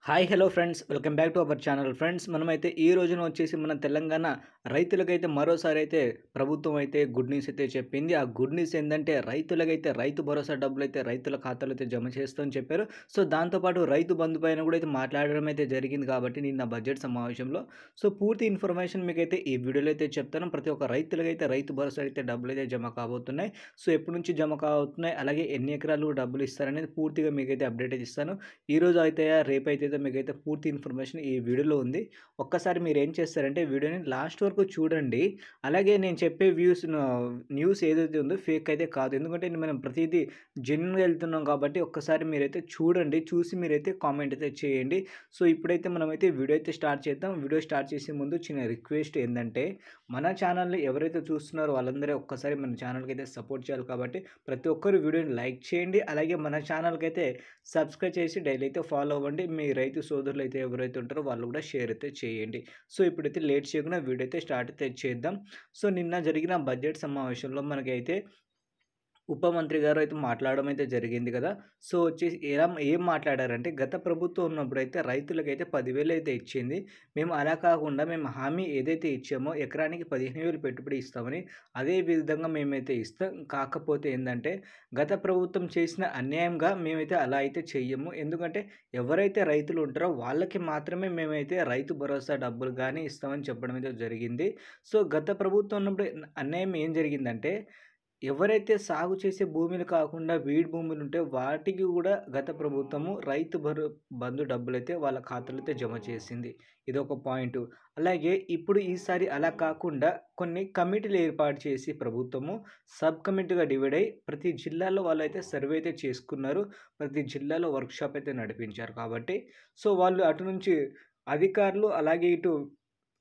Hi hello friends welcome back to our channel friends మనమైతే ఈ రోజున వచ్చేసి మన తెలంగాణ రైతులకైతే మరోసారి అయితే ప్రభుత్వం అయితే గుడ్ న్యూస్ అయితే చెప్పింది. ఆ గుడ్ న్యూస్ ఏంటంటే రైతులకైతే రైతు భరోసా డబ్బులు అయితే రైతుల ఖాతాలో అయితే జమ చేస్తామని చెప్పారు. సో దాంతోపాటు రైతు బంధు పైన కూడా అయితే మాట్లాడడం అయితే జరిగింది కాబట్టి నిన్న బడ్జెట్ సమావేశంలో. సో పూర్తి ఇన్ఫర్మేషన్ మీకైతే ఈ వీడియోలో అయితే చెప్తాను. ప్రతి ఒక్క రైతులకైతే రైతు భరోసా అయితే డబ్బులు అయితే జమ కాబోతున్నాయి. సో ఎప్పటి నుంచి జమ కాబోతున్నాయి, అలాగే ఎన్ని ఎకరాలు డబ్బులు ఇస్తారనేది పూర్తిగా మీకైతే అప్డేట్ అయితే ఇస్తాను. ఈరోజు అయితే రేపైతే మీకైతే పూర్తి ఇన్ఫర్మేషన్ ఈ వీడియోలో ఉంది. ఒక్కసారి మీరు ఏం చేస్తారంటే వీడియోని లాస్ట్ వరకు చూడండి. అలాగే నేను చెప్పే న్యూస్ ఏదైతే ఉందో ఫేక్ అయితే కాదు. ఎందుకంటే మనం ప్రతిదీ జెన్యూన్గా వెళ్తున్నాం కాబట్టి ఒక్కసారి మీరైతే చూడండి. చూసి మీరైతే కామెంట్ అయితే చేయండి. సో ఇప్పుడైతే మనమైతే వీడియో అయితే స్టార్ట్ చేద్దాం. వీడియో స్టార్ట్ చేసే ముందు చిన్న రిక్వెస్ట్ ఏంటంటే మన ఛానల్ని ఎవరైతే చూస్తున్నారో వాళ్ళందరూ ఒక్కసారి మన ఛానల్కి అయితే సపోర్ట్ చేయాలి కాబట్టి ప్రతి ఒక్కరు వీడియోని లైక్ చేయండి. అలాగే మన ఛానల్కి అయితే సబ్స్క్రైబ్ చేసి డైలీ అయితే ఫాలో అవ్వండి. మీ రైతు సోదరులు అయితే ఎవరైతే ఉంటారో వాళ్ళు కూడా షేర్ అయితే చేయండి. సో ఇప్పుడైతే లేట్ చేయకుండా వీడియో అయితే స్టార్ట్ అయితే చేద్దాం. సో నిన్న జరిగిన బడ్జెట్ సమావేశంలో మనకైతే ఉప మంత్రి గారు అయితే మాట్లాడడం అయితే జరిగింది కదా! సో వచ్చేసి ఏం మాట్లాడారంటే గత ప్రభుత్వం ఉన్నప్పుడైతే రైతులకైతే 10,000 అయితే ఇచ్చింది. మేము అలా కాకుండా మేము హామీ ఏదైతే ఇచ్చామో ఎకరానికి 15,000 పెట్టుబడి ఇస్తామని అదే విధంగా మేమైతే ఇస్తాం. కాకపోతే ఏందంటే గత ప్రభుత్వం చేసిన అన్యాయంగా మేమైతే అలా అయితే చెయ్యము. ఎందుకంటే ఎవరైతే రైతులు ఉంటారో వాళ్ళకి మాత్రమే మేమైతే రైతు భరోసా డబ్బులు గానీ ఇస్తామని చెప్పడం అయితే జరిగింది. సో గత ప్రభుత్వం ఉన్నప్పుడు అన్యాయం ఏం జరిగిందంటే ఎవరైతే సాగు చేసే భూములు కాకుండా బీడు భూములుంటే వాటికి గూడా గత ప్రభుత్వము బంధు డబ్బులైతే వాళ్ళ ఖాతాలో అయితే జమ చేసింది. ఇదొక పాయింటు. అలాగే ఇప్పుడు ఈసారి అలా కాకుండా కొన్ని కమిటీలు ఏర్పాటు చేసి ప్రభుత్వము సబ్ కమిటీగా డివైడ్ అయ్యి ప్రతి జిల్లాలో వాళ్ళైతే సర్వే అయితే చేసుకున్నారు. ప్రతి జిల్లాలో వర్క్‌షాప్ అయితే నడిపించారు కాబట్టి సో వాళ్ళు అటు నుంచి అధికారులు అలాగే ఇటు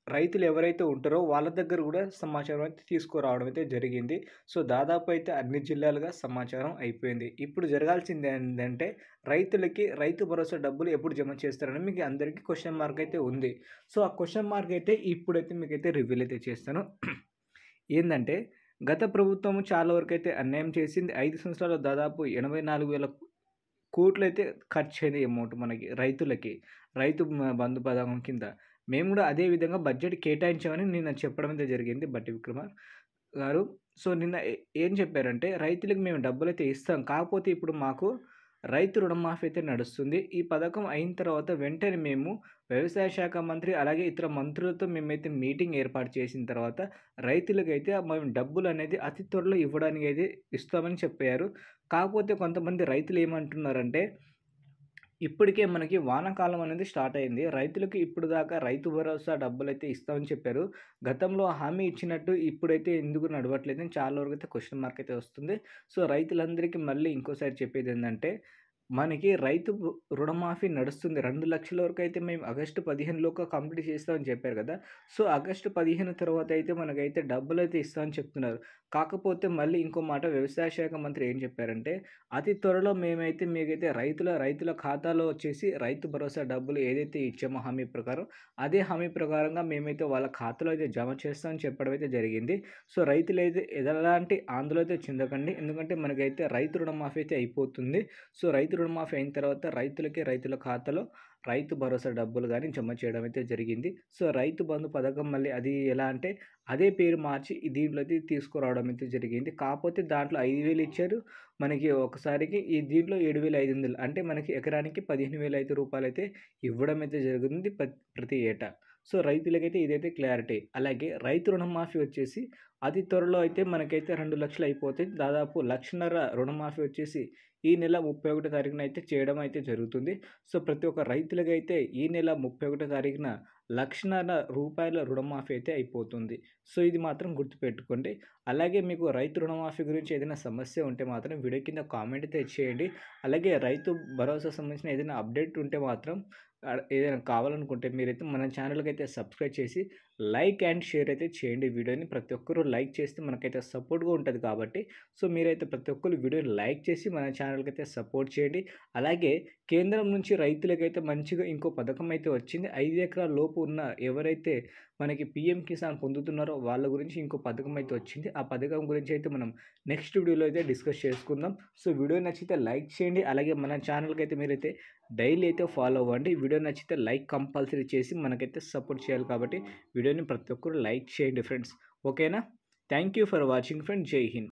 రైతులు ఎవరైతే ఉంటారో వాళ్ళ దగ్గర కూడా సమాచారం అయితే తీసుకురావడం అయితే జరిగింది. సో దాదాపు అయితే అన్ని జిల్లాలుగా సమాచారం అయిపోయింది. ఇప్పుడు జరగాల్సింది ఏందంటే రైతులకి రైతు భరోసా డబ్బులు ఎప్పుడు జమ చేస్తారని మీకు అందరికీ క్వెషన్ మార్క్ అయితే ఉంది. సో ఆ క్వెషన్ మార్క్ అయితే ఇప్పుడైతే మీకైతే రివీల్ అయితే చేస్తాను. ఏందంటే గత ప్రభుత్వం చాలా వరకైతే అన్యాయం చేసింది. 5 సంవత్సరాల్లో దాదాపు 84,000 కోట్లయితే ఖర్చయింది అమౌంట్ మనకి రైతులకి. బంధు పథకం కింద. మేము గూడా అదే విధంగా బడ్జెట్ కేటాయించామని నిన్న చెప్పడం అయితే జరిగింది బట్టి విక్రమార్ గారు. సో నిన్న ఏం చెప్పారంటే రైతులకు మేము డబ్బులైతే ఇస్తాం. కాకపోతే ఇప్పుడు మాకు రైతు రుణమాఫీ అయితే నడుస్తుంది. ఈ పథకం అయిన తర్వాత వెంటనే మేము వ్యవసాయ శాఖ మంత్రి అలాగే ఇతర మంత్రులతో మేమైతే మీటింగ్ ఏర్పాటు చేసిన తర్వాత రైతులకైతే మేము డబ్బులనేది అతి త్వరలో ఇవ్వడానికైతే ఇస్తామని చెప్పారు. కాకపోతే కొంతమంది రైతులు ఏమంటున్నారంటే ఇప్పటికే మనకి వానాకాలం అనేది స్టార్ట్ అయింది. రైతులకు ఇప్పుడు దాకా రైతు భరోసా డబ్బులైతే ఇస్తామని చెప్పారు. గతంలో హామీ ఇచ్చినట్టు ఇప్పుడైతే ఎందుకు నడవట్లేదని చాలా వరకైతే క్వెషన్ మార్క్ అయితే వస్తుంది. సో రైతులందరికీ మళ్ళీ ఇంకోసారి చెప్పేదేందంటే మనకి రుణమాఫీ నడుస్తుంది. 2,00,000 వరకైతే మేము ఆగస్టు 15లోగా కంప్లీట్ చేస్తామని చెప్పారు కదా! సో ఆగస్టు 15 తర్వాత అయితే మనకైతే డబ్బులైతే ఇస్తామని చెప్తున్నారు. కాకపోతే మళ్ళీ ఇంకో మాట వ్యవసాయ శాఖ మంత్రి ఏం చెప్పారంటే అతి త్వరలో మేమైతే మీకైతే రైతుల ఖాతాలో వచ్చేసి రైతు భరోసా డబ్బులు ఏదైతే ఇచ్చామో హామీ ప్రకారం, అదే హామీ ప్రకారంగా మేమైతే వాళ్ళ ఖాతాలో అయితే జమ చేస్తామని చెప్పడం అయితే జరిగింది. సో రైతులైతే ఎలాంటి ఆందోళన అయితే చెందకండి. ఎందుకంటే మనకైతే రైతు రుణమాఫీ అయితే అయిపోతుంది. సో రైతు రుణమాఫీ అయిన తర్వాత రైతుల ఖాతాలో రైతు భరోసా డబ్బులు గానీ జమ చేయడం అయితే జరిగింది. సో రైతు బంధు పథకం మళ్ళీ అది ఎలా అంటే అదే పేరు మార్చి దీంట్లో అయితే తీసుకురావడం అయితే జరిగింది. కాకపోతే దాంట్లో 5,000 ఇచ్చారు. మనకి ఒకసారికి దీంట్లో 7,500 అంటే మనకి ఎకరానికి 15,005 రూపాయలైతే ఇవ్వడం అయితే జరుగుతుంది ప్రతి ఏటా. సో రైతులకైతే ఇదైతే క్లారిటీ. అలాగే రైతు రుణమాఫీ వచ్చేసి అతి త్వరలో అయితే మనకైతే 2,00,000 అయిపోతాయి. దాదాపు 1,50,000 రుణమాఫీ వచ్చేసి ఈ నెల 31 తారీఖున అయితే చేయడం అయితే జరుగుతుంది. సో ప్రతి ఒక్క రైతులకైతే ఈ నెల 31 తారీఖున 1,50,000 రూపాయల రుణమాఫీ అయితే అయిపోతుంది. సో ఇది మాత్రం గుర్తుపెట్టుకోండి. అలాగే మీకు రైతు రుణమాఫీ గురించి ఏదైనా సమస్య ఉంటే మాత్రం వీడియో కింద కామెంట్ అయితే చేయండి. అలాగే రైతు భరోసా సంబంధించిన ఏదైనా అప్డేట్ ఉంటే మాత్రం ఏదైనా కావాలనుకుంటే మీరైతే మన ఛానల్‌కి అయితే సబ్స్క్రైబ్ చేసి లైక్ అండ్ షేర్ అయితే చేయండి వీడియోని. ప్రతి ఒక్కరు లైక్ చేస్తే మనకైతే సపోర్ట్‌గా ఉంటది కాబట్టి సో మీరైతే ప్రతి ఒక్కరు వీడియోని లైక్ చేసి మన ఛానల్ ఛానల్‌కి అయితే సపోర్ట్ చేయండి. అలాగే కేంద్రం నుంచి రైతులకైతే మంచిగా ఇంకో పథకం అయితే వచ్చింది. 5 ఎకరాల లోపు ఉన్న ఎవరైతే మనకి పీఎం కిసాన్ పొందుతున్నారో వాళ్ళ గురించి ఇంకో పథకం అయితే వచ్చింది. ఆ పథకం గురించి అయితే మనం నెక్స్ట్ వీడియోలో అయితే డిస్కస్ చేసుకుందాం. సో వీడియో నచ్చితే లైక్ చేయండి. అలాగే మన ఛానల్‌కి అయితే మీరైతే డైలీ అయితే ఫాలో అవ్వండి. వీడియో నచ్చితే లైక్ కంపల్సరీ చేసి మనకైతే సపోర్ట్ చేయాలి కాబట్టి వీడియోని ప్రతి ఒక్కరు లైక్ చేయండి ఫ్రెండ్స్. ఓకేనా? Thank you for watching friends. జై హింద్.